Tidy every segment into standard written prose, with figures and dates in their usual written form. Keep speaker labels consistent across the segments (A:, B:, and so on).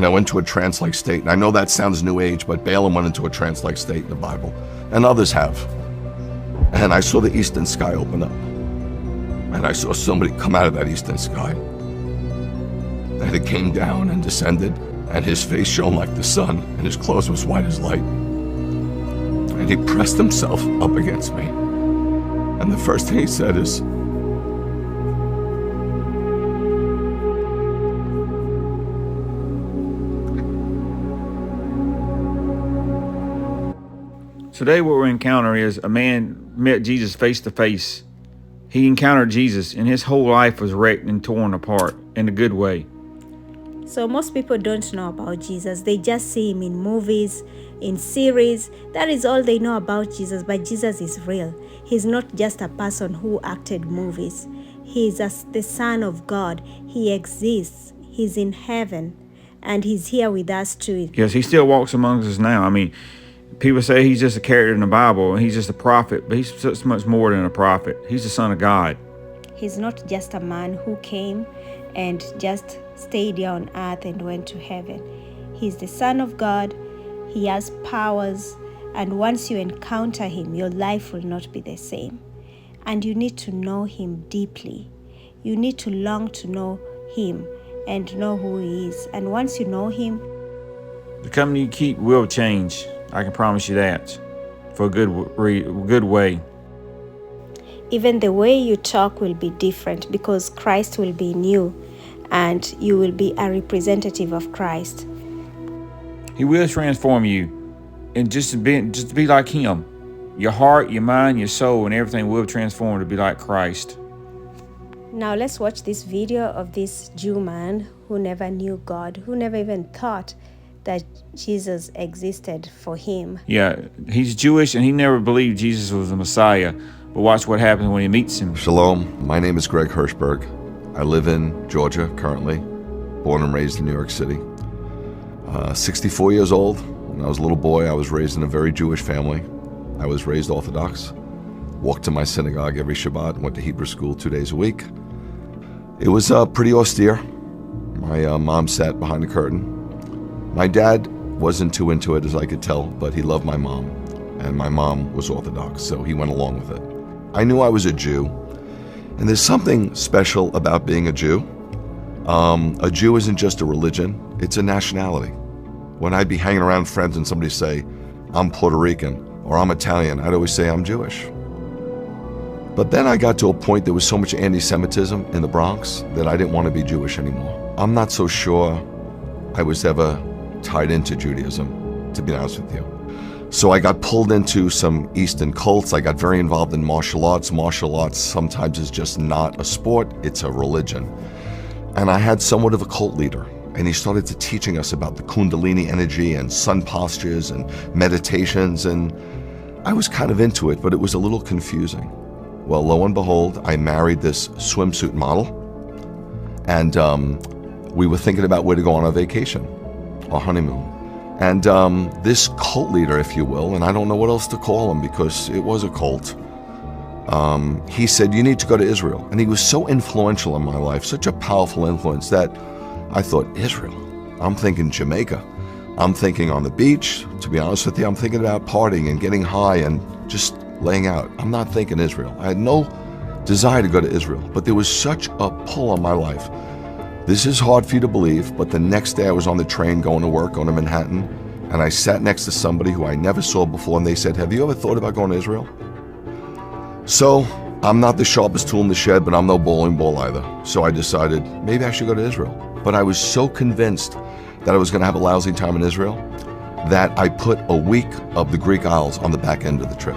A: And I went to a trance-like state. And I know that sounds new age, but Balaam went into a trance-like state in the Bible. And others have. And I saw the eastern sky open up. And I saw somebody come out of that eastern sky. And it came down and descended. And his face shone like the sun. And his clothes was white as light. And he pressed himself up against me. And the first thing he said is,
B: today what we encounter is a man met Jesus face to face. He encountered Jesus and his whole life was wrecked and torn apart in a good way.
C: So most people don't know about Jesus. They just see him in movies, in series. That is all they know about Jesus, but Jesus is real. He's not just a person who acted movies. He is the Son of God. He exists. He's in heaven, and he's here with us too.
B: Yes, he still walks among us now. I mean, people say he's just a character in the Bible, and he's just a prophet, but he's so much more than a prophet. He's the Son of God.
C: He's not just a man who came and just stayed here on earth and went to heaven. He's the Son of God. He has powers, and once you encounter him, your life will not be the same. And you need to know him deeply. You need to long to know him and know who he is. And once you know him,
B: the company you keep will change. I can promise you that, for a good way.
C: Even the way you talk will be different because Christ will be in you and you will be a representative of Christ.
B: He will transform you and just to be like him. Your heart, your mind, your soul, and everything will transform to be like Christ.
C: Now let's watch this video of this Jew man who never knew God, who never even thought that Jesus existed for him.
B: Yeah, he's Jewish and he never believed Jesus was the Messiah. But watch what happens when he meets him.
A: Shalom, my name is Greg Hirschberg. I live in Georgia currently, born and raised in New York City. 64 years old. When I was a little boy, I was raised in a very Jewish family. I was raised Orthodox, walked to my synagogue every Shabbat, went to Hebrew school 2 days a week. It was pretty austere. My mom sat behind the curtain. My dad wasn't too into it, as I could tell, but he loved my mom, and my mom was Orthodox, so he went along with it. I knew I was a Jew, and there's something special about being a Jew. A Jew isn't just a religion, it's a nationality. When I'd be hanging around with friends and somebody say, I'm Puerto Rican, or I'm Italian, I'd always say I'm Jewish. But then I got to a point, there was so much anti-Semitism in the Bronx that I didn't want to be Jewish anymore. I'm not so sure I was ever tied into Judaism, to be honest with you. So I got pulled into some Eastern cults. I got very involved in martial arts. Martial arts sometimes is just not a sport, it's a religion. And I had somewhat of a cult leader, and he started to teaching us about the Kundalini energy and sun postures and meditations, and I was kind of into it, but it was a little confusing. Well, lo and behold, I married this swimsuit model, and we were thinking about where to go on our vacation, our honeymoon. And this cult leader, if you will, and I don't know what else to call him because it was a cult, he said, you need to go to Israel. And he was so influential in my life, such a powerful influence that I thought, Israel? I'm thinking Jamaica. I'm thinking on the beach. To be honest with you, I'm thinking about partying and getting high and just laying out. I'm not thinking Israel. I had no desire to go to Israel, but there was such a pull on my life. This is hard for you to believe, but the next day I was on the train going to work, going to Manhattan, and I sat next to somebody who I never saw before, and they said, have you ever thought about going to Israel? So I'm not the sharpest tool in the shed, but I'm no bowling ball either. So I decided maybe I should go to Israel. But I was so convinced that I was going to have a lousy time in Israel that I put a week of the Greek Isles on the back end of the trip.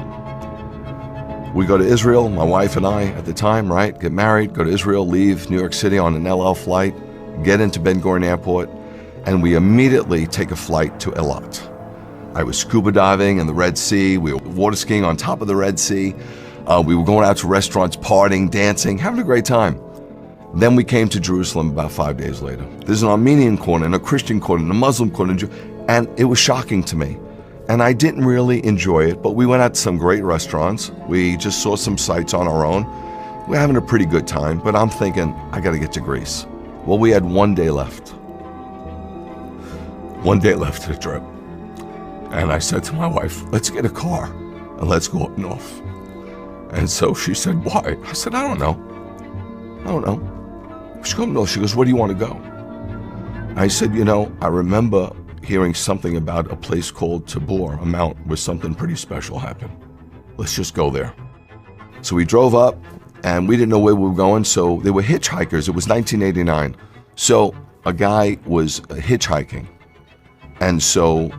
A: We go to Israel, my wife and I at the time, right? Get married, go to Israel, leave New York City on an El Al flight, get into Ben Gurion Airport, and we immediately take a flight to Eilat. I was scuba diving in the Red Sea. We were water skiing on top of the Red Sea. We were going out to restaurants, partying, dancing, having a great time. Then we came to Jerusalem about 5 days later. There's an Armenian corner and a Christian corner and a Muslim corner, and it was shocking to me. And I didn't really enjoy it, but we went out to some great restaurants. We just saw some sights on our own. We're having a pretty good time, but I'm thinking, I gotta get to Greece. Well, we had 1 day left. one day left to the trip. And I said to my wife, let's get a car and let's go up north. And so she said, why? I said, I don't know. She goes, no. She goes, where do you want to go? I said, I remember hearing something about a place called Tabor, a mount where something pretty special happened. Let's just go there. So we drove up and we didn't know where we were going. So they were hitchhikers. It was 1989. So a guy was hitchhiking. And so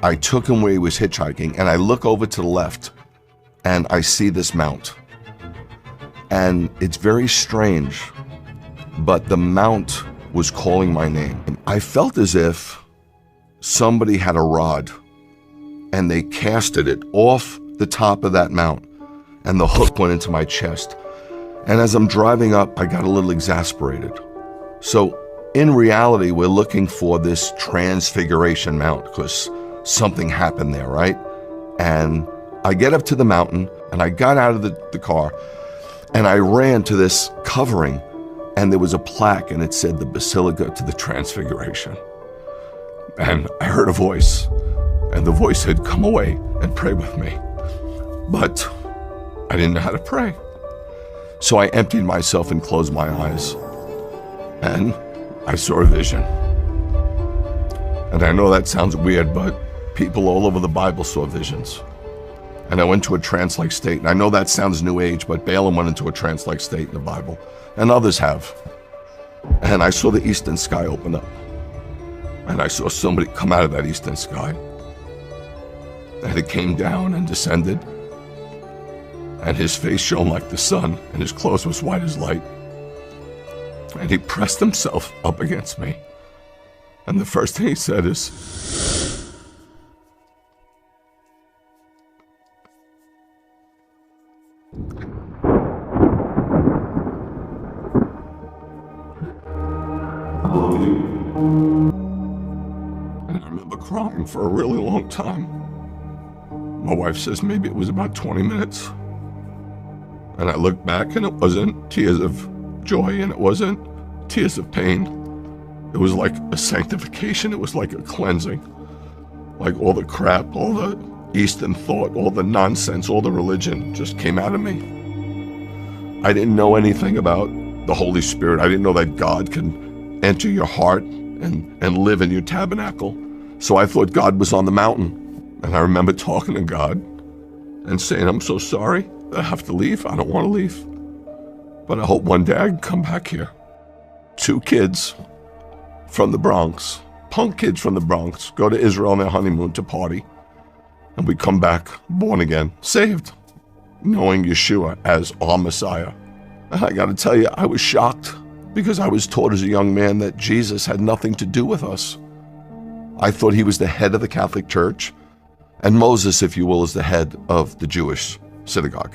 A: I took him where he was hitchhiking, and I look over to the left and I see this mount. And it's very strange, but the mount was calling my name. I felt as if somebody had a rod and they casted it off the top of that mount, and the hook went into my chest. And as I'm driving up, I got a little exasperated. So in reality, we're looking for this Transfiguration Mount because something happened there, right? And I get up to the mountain and I got out of the car and I ran to this covering, and there was a plaque and it said the Basilica to the Transfiguration. And I heard a voice, and the voice said, come away and pray with me. But I didn't know how to pray. So I emptied myself and closed my eyes, and I saw a vision. And I know that sounds weird, but people all over the Bible saw visions. And I went to a trance-like state. And I know that sounds new age, but Balaam went into a trance-like state in the Bible, and others have. And I saw the eastern sky open up. And I saw somebody come out of that eastern sky. And it came down and descended. And his face shone like the sun, and his clothes was white as light. And he pressed himself up against me. And the first thing he said is, I love you. And I remember crying for a really long time. My wife says maybe it was about 20 minutes. And I looked back, and it wasn't tears of joy, and it wasn't tears of pain. It was like a sanctification. It was like a cleansing. Like all the crap, all the Eastern thought, all the nonsense, all the religion just came out of me. I didn't know anything about the Holy Spirit. I didn't know that God can enter your heart and live in your tabernacle. So I thought God was on the mountain. And I remember talking to God and saying, I'm so sorry that I have to leave. I don't want to leave. But I hope one day I can come back here. 2 kids from the Bronx, punk kids from the Bronx, go to Israel on their honeymoon to party. And we come back born again, saved, knowing Yeshua as our Messiah. And I got to tell you, I was shocked because I was taught as a young man that Jesus had nothing to do with us. I thought he was the head of the Catholic Church, and Moses, if you will, is the head of the Jewish synagogue.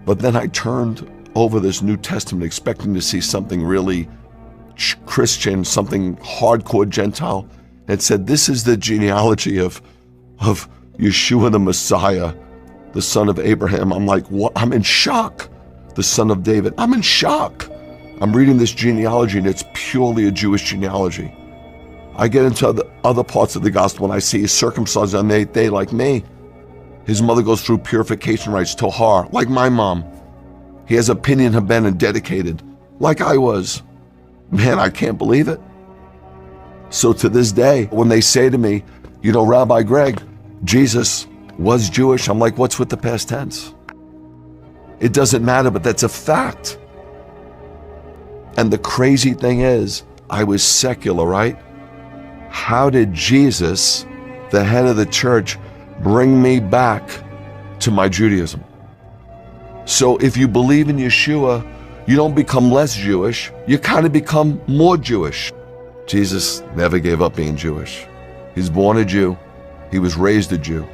A: But then I turned over this New Testament expecting to see something really Christian, something hardcore Gentile. It said, this is the genealogy of Yeshua the Messiah, the son of Abraham. I'm like, what? I'm in shock. The son of David. I'm in shock. I'm reading this genealogy, and it's purely a Jewish genealogy. I get into the other parts of the gospel, and I see he's circumcised on the 8th day like me. His mother goes through purification rites, Tohar, like my mom. He has a Pinyan Haben and dedicated, like I was. Man, I can't believe it. So to this day, when they say to me, Rabbi Greg, Jesus was Jewish, I'm like, what's with the past tense? It doesn't matter, but that's a fact. And the crazy thing is, I was secular, right? How did Jesus, the head of the church, bring me back to my Judaism? So if you believe in Yeshua, you don't become less Jewish, you kind of become more Jewish. Jesus never gave up being Jewish. He's born a Jew, he was raised a Jew,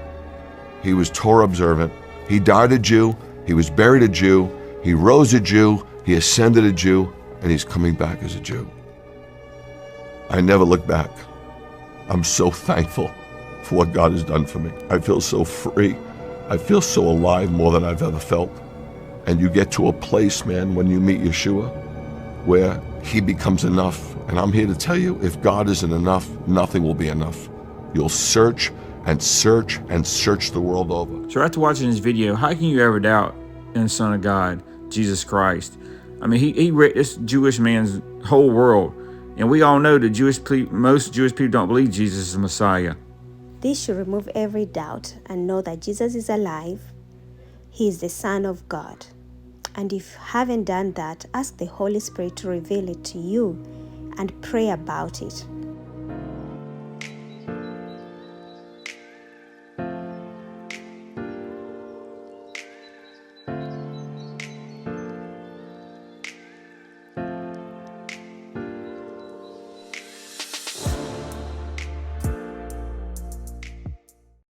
A: he was Torah observant, he died a Jew, he was buried a Jew, he rose a Jew, he ascended a Jew, and he's coming back as a Jew. I never look back. I'm so thankful for what God has done for me. I feel so free. I feel so alive more than I've ever felt. And you get to a place, man, when you meet Yeshua, where he becomes enough And I'm here to tell you, if God isn't enough, nothing will be enough. You'll search and search and search the world over.
B: So after watching this video, how can you ever doubt in the Son of God, Jesus Christ? I mean, he wrecked this Jewish man's whole world. And we all know that most Jewish people don't believe Jesus is the Messiah.
C: This should remove every doubt and know that Jesus is alive. He is the Son of God. And if you haven't done that, ask the Holy Spirit to reveal it to you and pray about it.